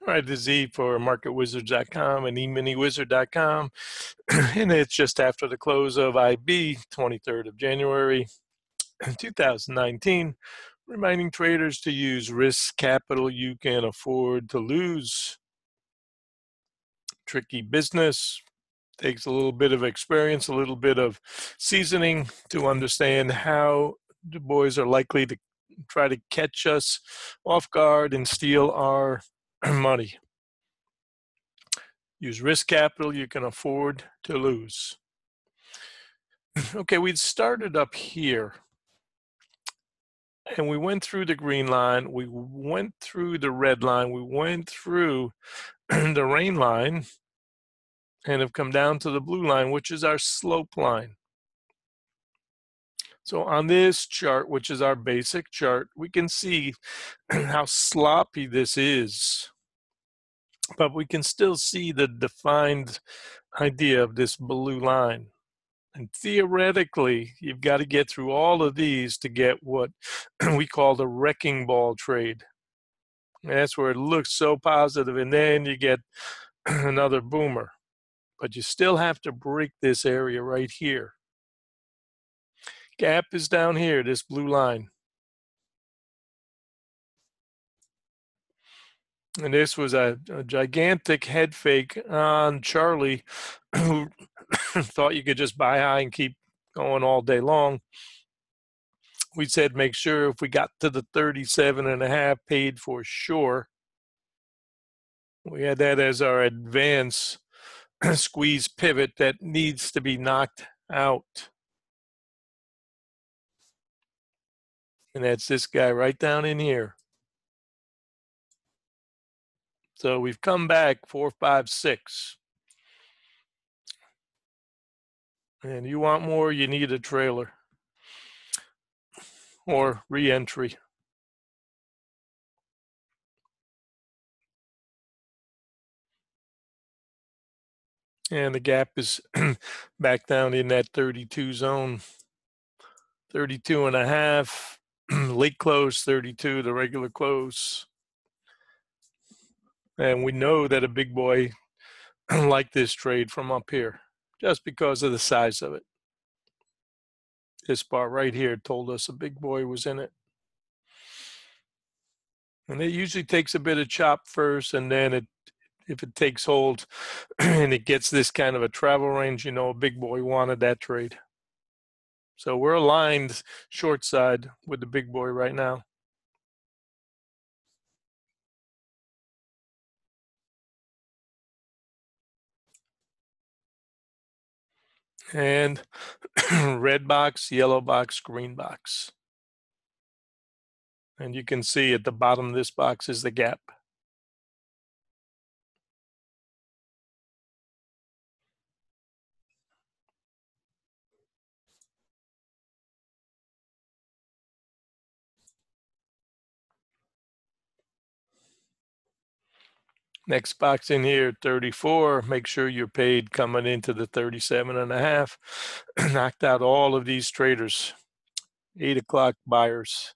All right, this is E for MarketWizards.com and eMiniWizard.com, and it's just after the close of IB, 23rd of January, 2019, reminding traders to use risk capital you can afford to lose. Tricky business. Takes a little bit of experience, a little bit of seasoning to understand how the boys are likely to try to catch us off guard and steal our money. Use risk capital you can afford to lose. Okay, we started up here and we went through the green line, we went through the red line, we went through the rain line, and have come down to the blue line, which is our slope line. So on this chart, which is our basic chart, we can see how sloppy this is, but we can still see the defined idea of this blue line. And theoretically, you've got to get through all of these to get what we call the wrecking ball trade. And that's where it looks so positive, and then you get another boomer. But you still have to break this area right here. Gap is down here, this blue line. And this was a gigantic head fake on Charlie, who thought you could just buy high and keep going all day long. We said make sure if we got to the 37.5 paid for sure. We had that as our advance squeeze pivot that needs to be knocked out. And that's this guy right down in here. So we've come back 4, 5, 6. And you want more, you need a trailer or re-entry. And the gap is back down in that 32 zone, 32.5, late close 32, the regular close. And we know that a big boy liked this trade from up here just because of the size of it. This bar right here told us a big boy was in it. And it usually takes a bit of chop first, and then if it takes hold and it gets this kind of a travel range, you know, a big boy wanted that trade. So we're aligned short side with the big boy right now. And red box, yellow box, green box. And you can see at the bottom of this box is the gap. Next box in here, 34. Make sure you're paid coming into the 37.5. Knocked out all of these traders, 8 o'clock buyers.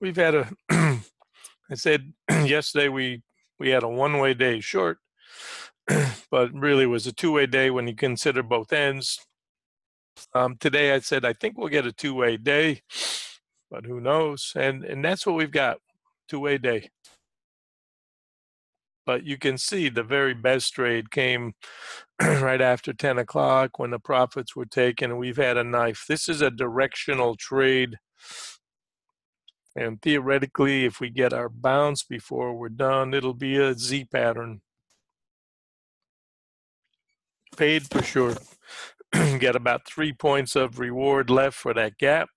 We've had a, I said yesterday we had a one-way day short, but really was a two-way day when you consider both ends. Today I said I think we'll get a two-way day, but who knows? And that's what we've got, two-way day. But you can see the very best trade came right after 10 o'clock when the profits were taken, and we've had a knife. This is a directional trade. And theoretically, if we get our bounce before we're done, it'll be a Z pattern. Paid for sure. Get about 3 points of reward left for that gap.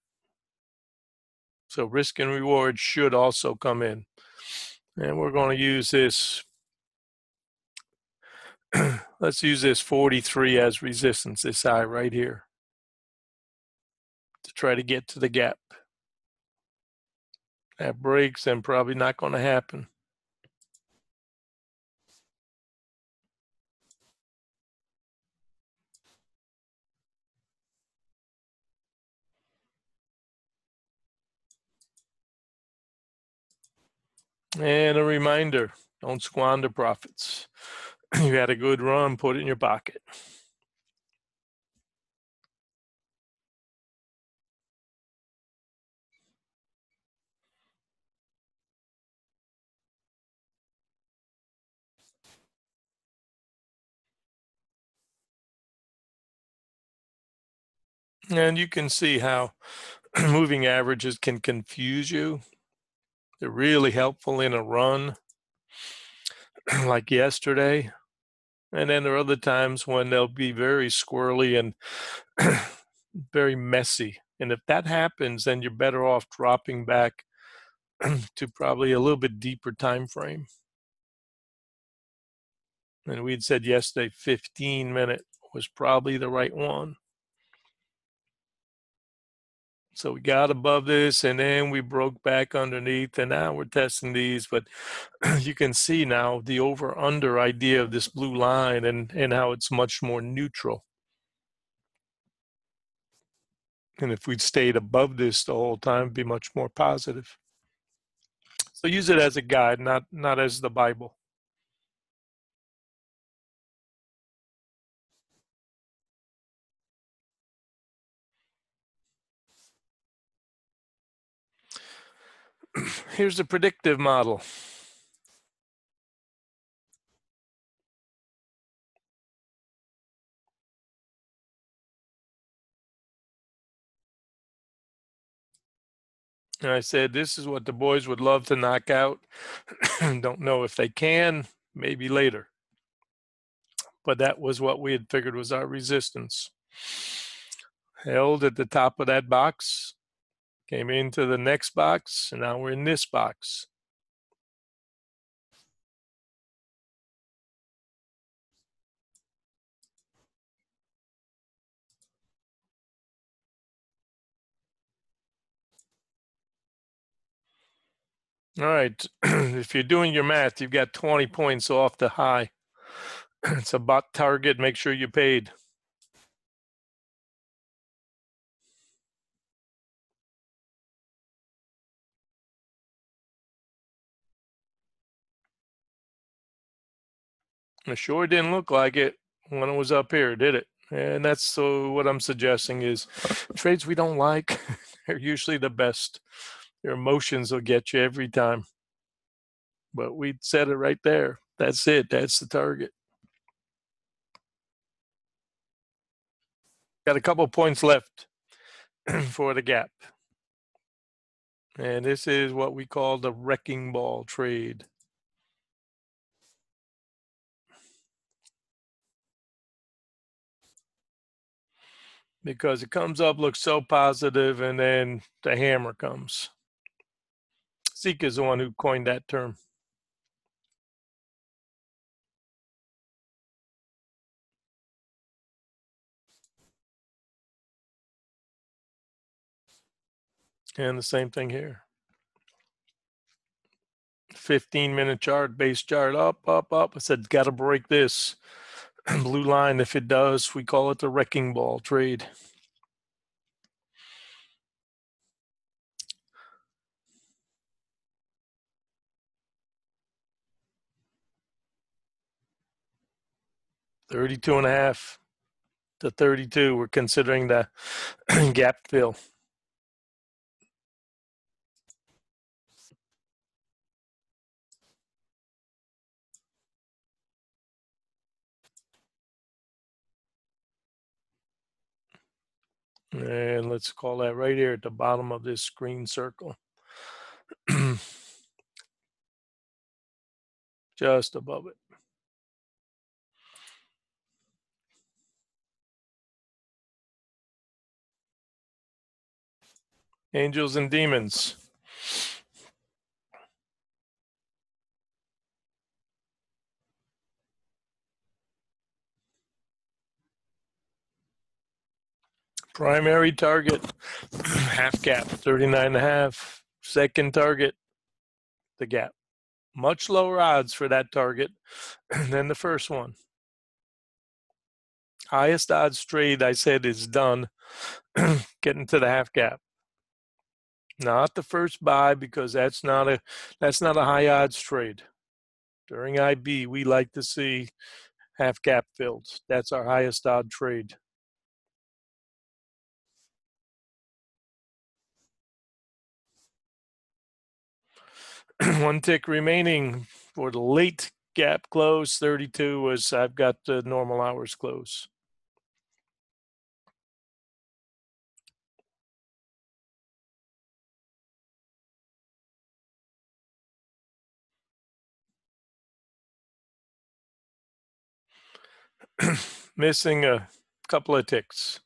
So risk and reward should also come in. And we're going to use this. Let's use this 43 as resistance, this high right here, to try to get to the gap. that breaks, then probably not going to happen. And a reminder, don't squander profits. You had a good run, put it in your pocket. And you can see how moving averages can confuse you. They're really helpful in a run like yesterday. And then there are other times when they'll be very squirrely and very messy. And if that happens, then you're better off dropping back to probably a little bit deeper time frame. And we'd said yesterday 15-minute was probably the right one. So we got above this, and then we broke back underneath, and now we're testing these. But you can see now the over-under idea of this blue line and how it's much more neutral. And if we'd stayed above this the whole time, it'd be much more positive. So use it as a guide, not as the Bible. Here's the predictive model. And I said, this is what the boys would love to knock out. Don't know if they can, maybe later. But that was what we had figured was our resistance. Held at the top of that box, came into the next box, and now we're in this box. All right, if you're doing your math, you've got 20 points off the high. It's a bot target, make sure you paid. It sure didn't look like it when it was up here, did it? And that's so what I'm suggesting is trades we don't like, they're usually the best. Your emotions will get you every time. But we said it right there. That's it. That's the target. Got a couple points left for the gap. And this is what we call the wrecking ball trade. Because it comes up, looks so positive, and then the hammer comes. Zeke is the one who coined that term. And the same thing here. 15-minute chart, base chart, up, up, up. I said, got to break this blue line. If it does, we call it the wrecking ball trade. $32.5 to 32. We're considering the gap fill. And let's call that right here at the bottom of this green circle. Just above it. Angels and demons. Primary target, half gap, 39.5. Second target, the gap. Much lower odds for that target than the first one. Highest odds trade, I said, is done getting to the half gap. Not the first buy, because that's not a high odds trade. During IB, we like to see half gap filled. That's our highest odd trade. One tick remaining for the late gap close. 32 was, I've got the normal hours close. Missing a couple of ticks.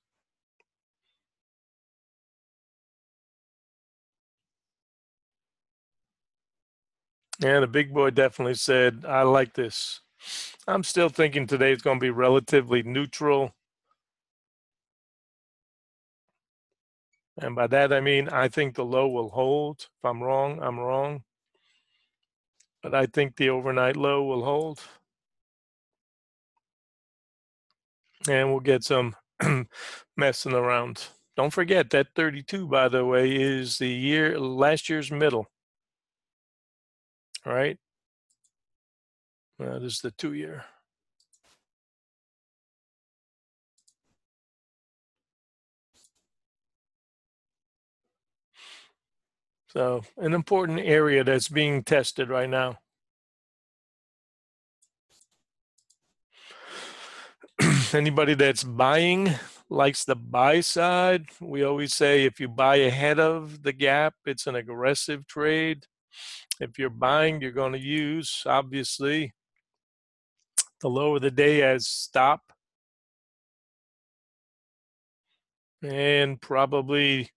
And the big boy definitely said, I like this. I'm still thinking today is going to be relatively neutral. And by that, I mean, I think the low will hold. If I'm wrong, I'm wrong. But I think the overnight low will hold. And we'll get some messing around. Don't forget that 32, by the way, is the last year's middle. All right. This is the 2-year. So an important area that's being tested right now. Anybody that's buying likes the buy side. We always say if you buy ahead of the gap, it's an aggressive trade. If you're buying, you're going to use, obviously, the low of the day as stop. And probably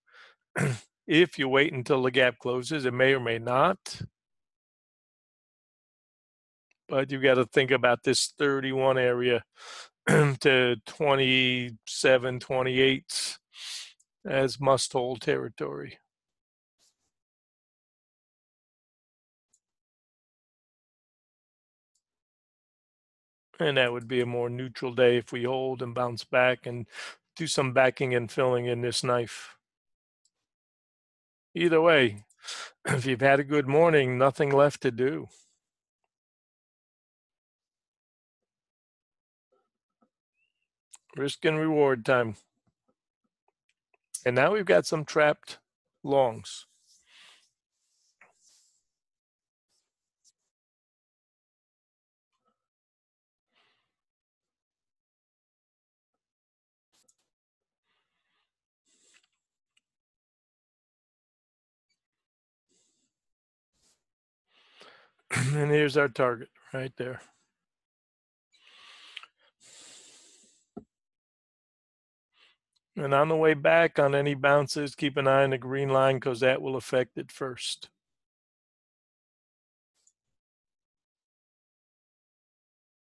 if you wait until the gap closes, it may or may not. But you got to think about this 31 area to 27, 28 as must hold territory. And that would be a more neutral day if we hold and bounce back and do some backing and filling in this knife. Either way, if you've had a good morning, nothing left to do. Risk and reward time. And now we've got some trapped longs. And here's our target right there. And on the way back, on any bounces, keep an eye on the green line because that will affect it first.